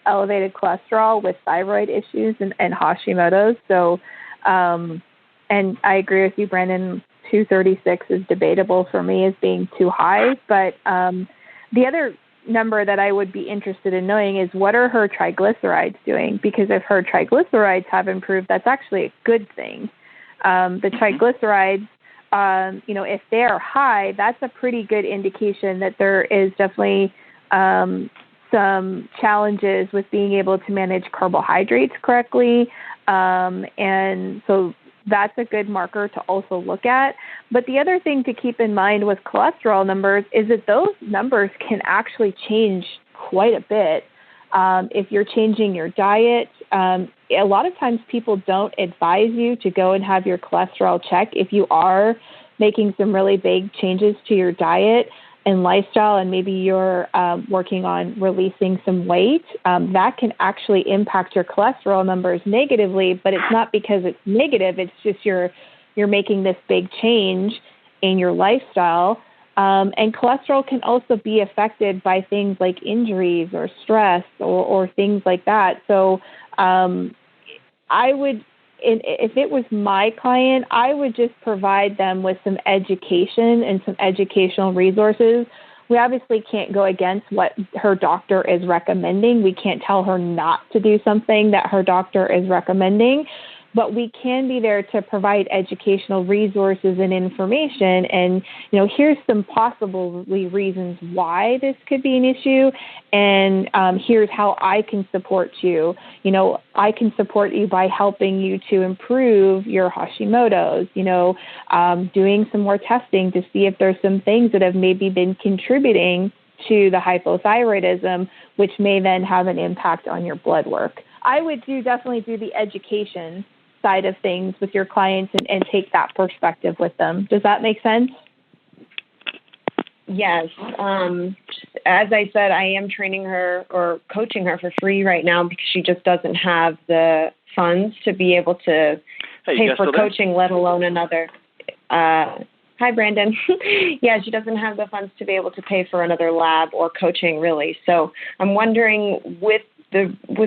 elevated cholesterol with thyroid issues and Hashimoto's. So, and I agree with you, Brandon, 236 is debatable for me as being too high. But the other number that I would be interested in knowing is, what are her triglycerides doing? Because if her triglycerides have improved, that's actually a good thing. The triglycerides, if they are high, that's a pretty good indication that there is definitely some challenges with being able to manage carbohydrates correctly. And so that's a good marker to also look at. But the other thing to keep in mind with cholesterol numbers is that those numbers can actually change quite a bit. If you're changing your diet, a lot of times people don't advise you to go and have your cholesterol checked. If you are making some really big changes to your diet and lifestyle, and maybe you're working on releasing some weight, that can actually impact your cholesterol numbers negatively. But it's not because it's negative. It's just you're making this big change in your lifestyle. And cholesterol can also be affected by things like injuries or stress or things like that. So I would, if it was my client, I would just provide them with some education and some educational resources. We obviously can't go against what her doctor is recommending. We can't tell her not to do something that her doctor is recommending. But we can be there to provide educational resources and information. And, here's some possibly reasons why this could be an issue. And here's how I can support you. I can support you by helping you to improve your Hashimoto's, doing some more testing to see if there's some things that have maybe been contributing to the hypothyroidism, which may then have an impact on your blood work. I would definitely do the education side of things with your clients and take that perspective with them. Does that make sense? Yes. As I said, I am training her or coaching her for free right now because she just doesn't have the funds to be able to pay for coaching, let alone another. Hi, Brandon. Yeah, she doesn't have the funds to be able to pay for another lab or coaching, really. So I'm wondering, with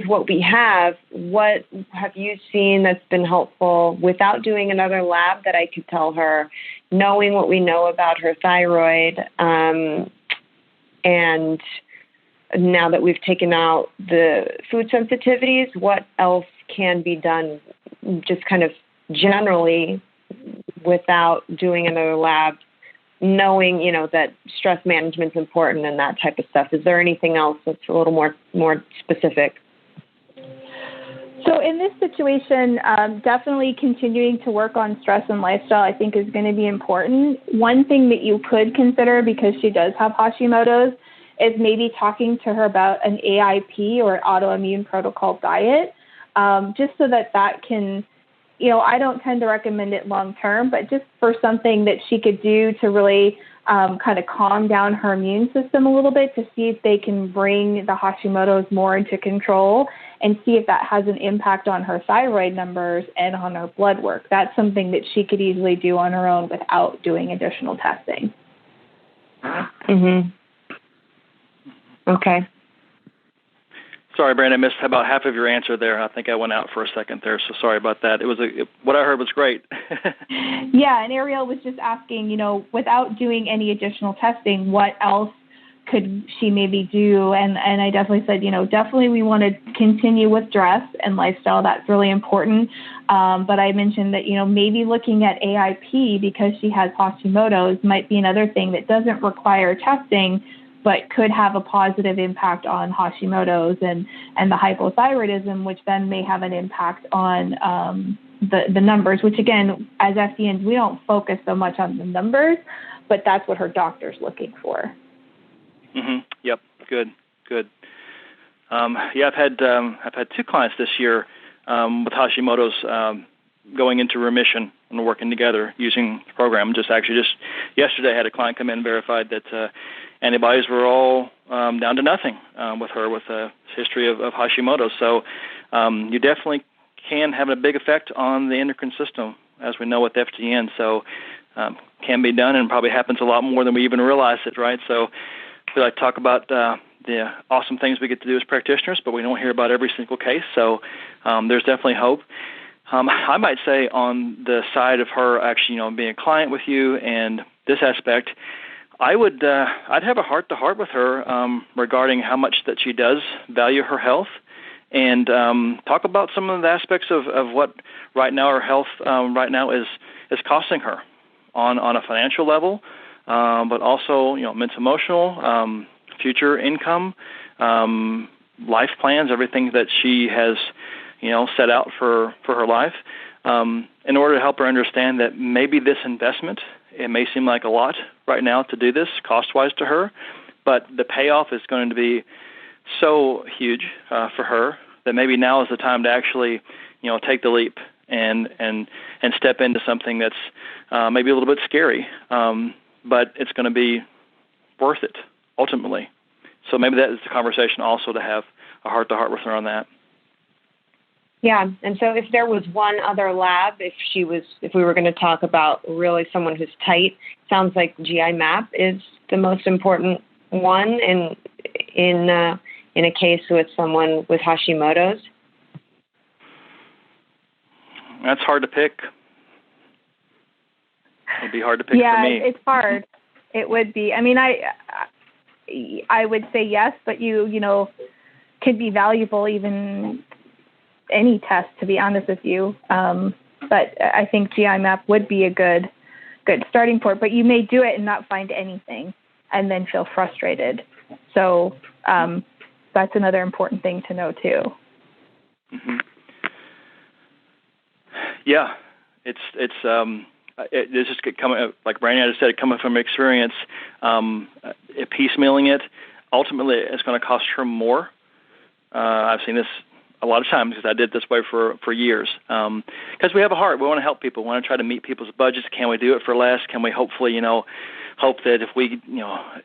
what we have, what have you seen that's been helpful without doing another lab that I could tell her, knowing what we know about her thyroid, and now that we've taken out the food sensitivities, what else can be done just kind of generally without doing another lab, knowing, that stress management is important and that type of stuff? Is there anything else that's a little more specific? So in this situation, definitely continuing to work on stress and lifestyle, I think, is going to be important. One thing that you could consider, because she does have Hashimoto's, is maybe talking to her about an AIP or an autoimmune protocol diet, just so that can, I don't tend to recommend it long term, but just for something that she could do to really kind of calm down her immune system a little bit, to see if they can bring the Hashimoto's more into control and see if that has an impact on her thyroid numbers and on her blood work. That's something that she could easily do on her own without doing additional testing. Mm-hmm. Okay. Sorry, Brandon, I missed about half of your answer there. I think I went out for a second there, so sorry about that. What I heard was great. Yeah, and Ariel was just asking, without doing any additional testing, what else could she maybe do? And I definitely said, definitely we want to continue with dress and lifestyle. That's really important. But I mentioned that, maybe looking at AIP, because she has Hashimoto's, might be another thing that doesn't require testing, but could have a positive impact on Hashimoto's and the hypothyroidism, which then may have an impact on the numbers, which again, as FDNs, we don't focus so much on the numbers, but that's what her doctor's looking for. Yep. Good. I've had 2 clients this year with Hashimoto's going into remission and working together using the program. Just yesterday, I had a client come in and verified that antibodies were all down to nothing with her with a history of Hashimoto's. So you definitely can have a big effect on the endocrine system, as we know with FDN. So can be done and probably happens a lot more than we even realize it, right? So we like to talk about the awesome things we get to do as practitioners, but we don't hear about every single case. So there's definitely hope. I might say on the side of her actually, being a client with you and this aspect, I'd have a heart-to-heart with her regarding how much that she does value her health, and talk about some of the aspects of what right now her health right now is costing her on a financial level, but also mental, emotional, future income, life plans, everything that she has set out for her life, in order to help her understand that maybe this investment, it may seem like a lot right now to do this cost-wise to her, but the payoff is going to be so huge for her that maybe now is the time to actually, take the leap and step into something that's maybe a little bit scary, but it's going to be worth it ultimately. So maybe that is the conversation also, to have a heart-to-heart with her on that. Yeah, and so if there was one other lab, if we were going to talk about really someone who's tight, sounds like GI map is the most important one in a case with someone with Hashimoto's. That's hard to pick. It'd be hard to pick for me. Yeah, it's hard. It would be. I mean, I would say yes, but you could be valuable even any test, to be honest with you. But I think GI map would be a good starting point, but you may do it and not find anything and then feel frustrated. So that's another important thing to know too. Mm-hmm. Yeah, it's just coming, like Brandon just said, coming from experience, piecemealing it, ultimately it's going to cost her more. I've seen this a lot of times because I did this way for years. Because we have a heart. We want to help people. We want to try to meet people's budgets. Can we do it for less? Can we hopefully, hope that if we,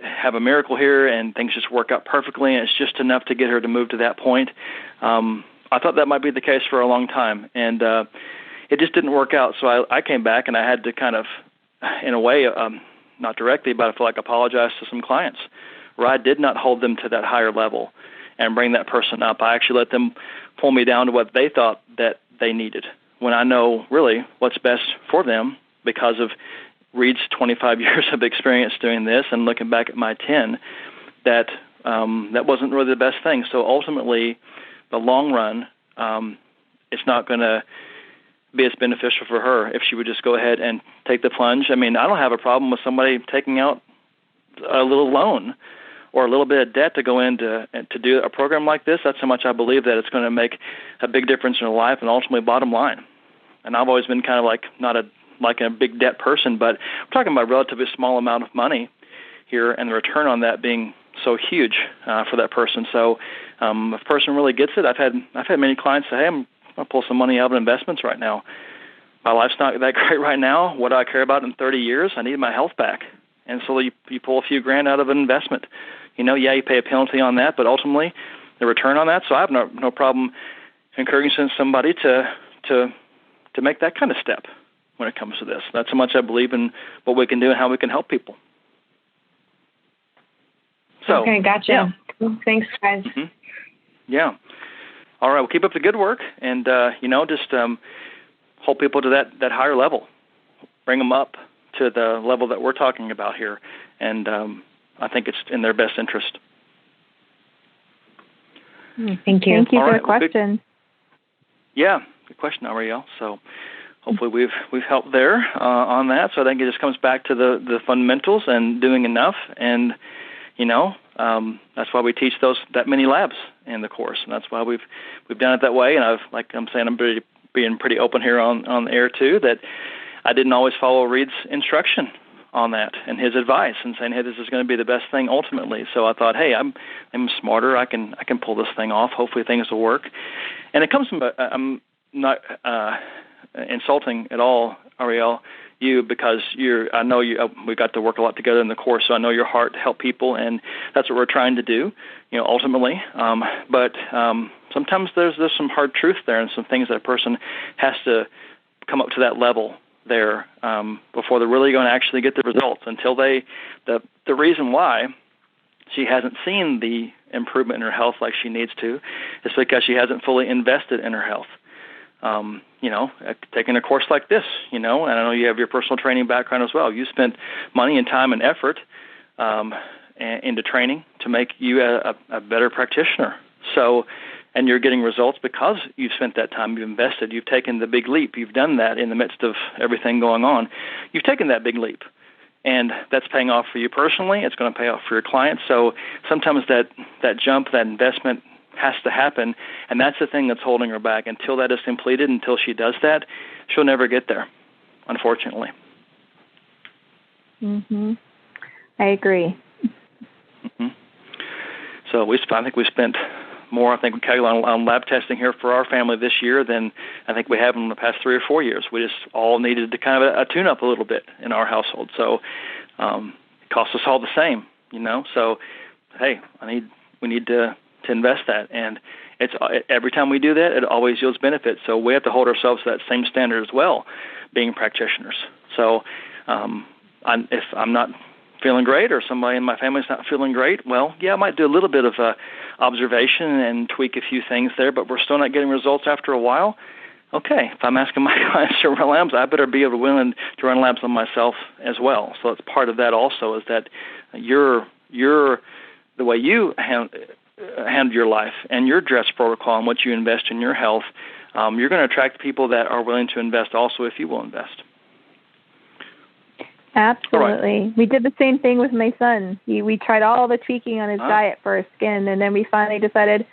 have a miracle here and things just work out perfectly and it's just enough to get her to move to that point? I thought that might be the case for a long time. And it just didn't work out. So I came back and I had to kind of, in a way, not directly, but I feel like apologize to some clients where I did not hold them to that higher level and bring that person up. I actually let them pull me down to what they thought that they needed, when I know really what's best for them because of Reed's 25 years of experience doing this and looking back at my 10, that wasn't really the best thing. So ultimately, the long run, it's not going to be as beneficial for her if she would just go ahead and take the plunge. I mean, I don't have a problem with somebody taking out a little loan or a little bit of debt to go in to do a program like this. That's how much I believe that it's going to make a big difference in her life and ultimately bottom line. And I've always been kind of like not a big debt person, but we're talking about a relatively small amount of money here and the return on that being so huge for that person. So if a person really gets it, I've had many clients say, hey, I'm going to pull some money out of investments right now. My life's not that great right now. What do I care about in 30 years? I need my health back. And so you pull a few grand out of an investment. You pay a penalty on that, but ultimately the return on that. So I have no problem encouraging somebody to make that kind of step when it comes to this. That's how much I believe in what we can do and how we can help people. So, okay, gotcha. Yeah. Thanks, guys. Mm-hmm. Yeah. All right, well, keep up the good work and, just hold people to that higher level. Bring them up to the level that we're talking about here. And I think it's in their best interest. Thank you. Thank you All for right, the question. Good question, Ariel. So hopefully we've helped there on that. So I think it just comes back to the fundamentals and doing enough. And, that's why we teach that many labs in the course. And that's why we've done it that way. And I'm pretty being pretty open here on the air too, that I didn't always follow Reed's instruction on that and his advice and saying, hey, this is going to be the best thing ultimately. So I thought, hey, I'm smarter. I can pull this thing off. Hopefully things will work. And it comes from, I'm not insulting at all, Ariel, you, because I know we got to work a lot together in the course, so I know your heart to help people, and that's what we're trying to do, ultimately. But sometimes there's some hard truth there and some things that a person has to come up to that level there before they're really going to actually get the results. Until the reason why she hasn't seen the improvement in her health like she needs to is because she hasn't fully invested in her health. Taking a course like this, and I know you have your personal training background as well. You spent money and time and effort into training to make you a better practitioner. So, and you're getting results because you've spent that time, you've invested, you've taken the big leap. You've done that in the midst of everything going on. You've taken that big leap, and that's paying off for you personally. It's going to pay off for your clients. So sometimes that jump, that investment has to happen, and that's the thing that's holding her back. Until that is completed, until she does that, she'll never get there, unfortunately. I agree. So I think we spent more, I think, on lab testing here for our family this year than I think we have in the past 3 or 4 years. We just all needed to kind of a tune-up a little bit in our household. So it cost us all the same, So, hey, we need to invest that, and it's every time we do that, it always yields benefits. So we have to hold ourselves to that same standard as well, being practitioners. So if I'm not feeling great, or somebody in my family's not feeling great, well, yeah, I might do a little bit of observation and tweak a few things there, but we're still not getting results after a while. Okay, if I'm asking my clients to run labs, I better be willing to run labs on myself as well. So it's part of that also, is that you're the way you handle your life and your dress protocol and what you invest in your health, you're going to attract people that are willing to invest also if you will invest. Absolutely. Right. We did the same thing with my son. We tried all the tweaking on his diet for his skin, and then we finally decided,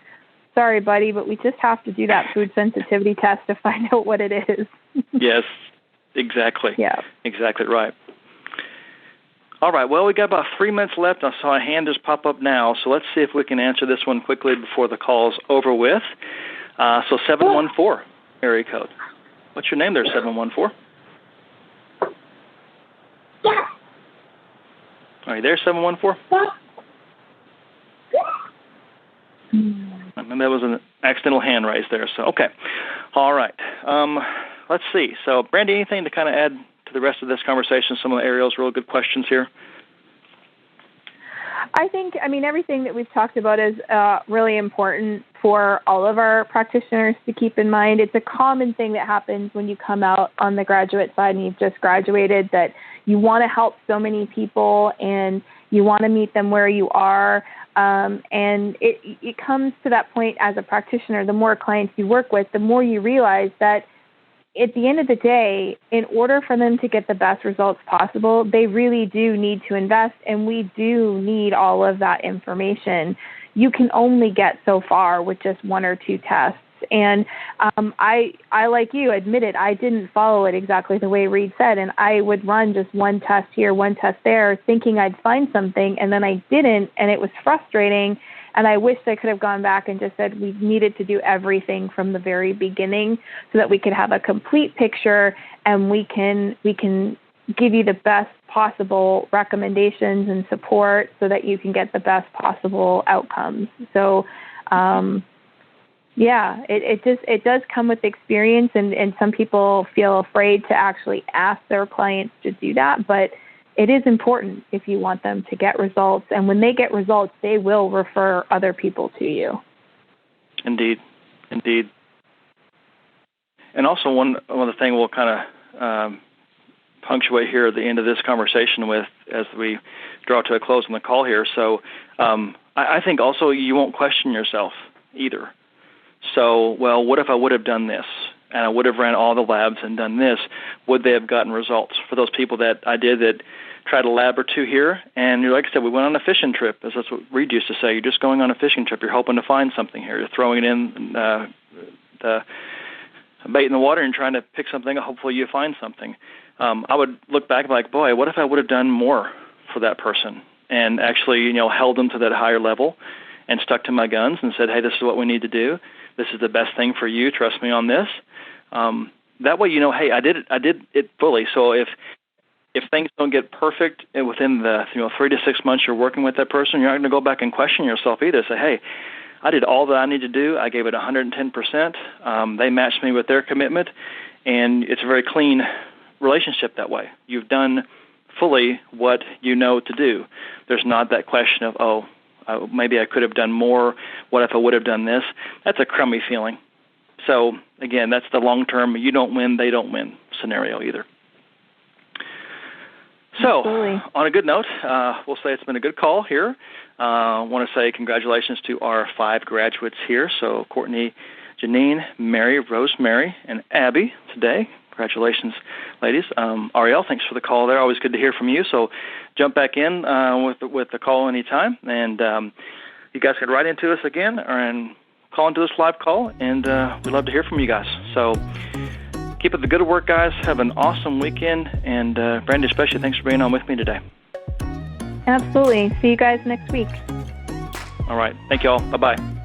sorry, buddy, but we just have to do that food sensitivity test to find out what it is. Yes, exactly. Yeah. Exactly right. All right, well, we got about 3 minutes left. I saw a hand just pop up now, so let's see if we can answer this one quickly before the call's over with. So 714, area code. What's your name there, 714? Yeah. Are you there, 714? And that was an accidental hand raise there. So, okay. All right. Let's see. So, Brandy, anything to kind of add to the rest of this conversation? Some of the Ariel's real good questions here. I think, everything that we've talked about is really important for all of our practitioners to keep in mind. It's a common thing that happens when you come out on the graduate side and you've just graduated, that you want to help so many people and you want to meet them where you are. And it comes to that point as a practitioner, the more clients you work with, the more you realize that at the end of the day, in order for them to get the best results possible, they really do need to invest, and we do need all of that information. You can only get so far with just 1 or 2 tests. And I, like you, admitted I didn't follow it exactly the way Reed said, and I would run just 1 test here, 1 test there, thinking I'd find something, and then I didn't, and it was frustrating. And I wished I could have gone back and just said we needed to do everything from the very beginning so that we could have a complete picture and we can give you the best possible recommendations and support so that you can get the best possible outcomes. So, it does come with experience, and some people feel afraid to actually ask their clients to do that, but it is important if you want them to get results. And when they get results, they will refer other people to you. Indeed. And also one other thing we'll kind of punctuate here at the end of this conversation with as we draw to a close on the call here. So I think also you won't question yourself either. So, well, what if I would have done this? And I would have ran all the labs and done this, would they have gotten results? For those people that I did that tried a lab or 2 here, and like I said, we went on a fishing trip, as that's what Reed used to say. You're just going on a fishing trip. You're hoping to find something here. You're throwing it in the bait in the water and trying to pick something. Hopefully you find something. I would look back and be like, boy, what if I would have done more for that person and actually, held them to that higher level and stuck to my guns and said, hey, this is what we need to do. This is the best thing for you. Trust me on this. That way, hey, I did it fully. So if things don't get perfect within the 3 to 6 months you're working with that person, you're not going to go back and question yourself either. Say, hey, I did all that I need to do. I gave it 110%. They matched me with their commitment, and it's a very clean relationship that way. You've done fully what you know to do. There's not that question of, maybe I could have done more. What if I would have done this? That's a crummy feeling. So, again, that's the long-term you don't win, they don't win scenario either. So, Absolutely. On a good note, we'll say it's been a good call here. I want to say congratulations to our 5 graduates here. So, Courtney, Janine, Mary, Rosemary, and Abby today. Congratulations, ladies. Ariel, thanks for the call there. Always good to hear from you. So jump back in with the call anytime. And you guys can write into us again and call into this live call. And we'd love to hear from you guys. So keep up the good work, guys. Have an awesome weekend. And Brandy, especially, thanks for being on with me today. Absolutely. See you guys next week. All right. Thank you all. Bye-bye.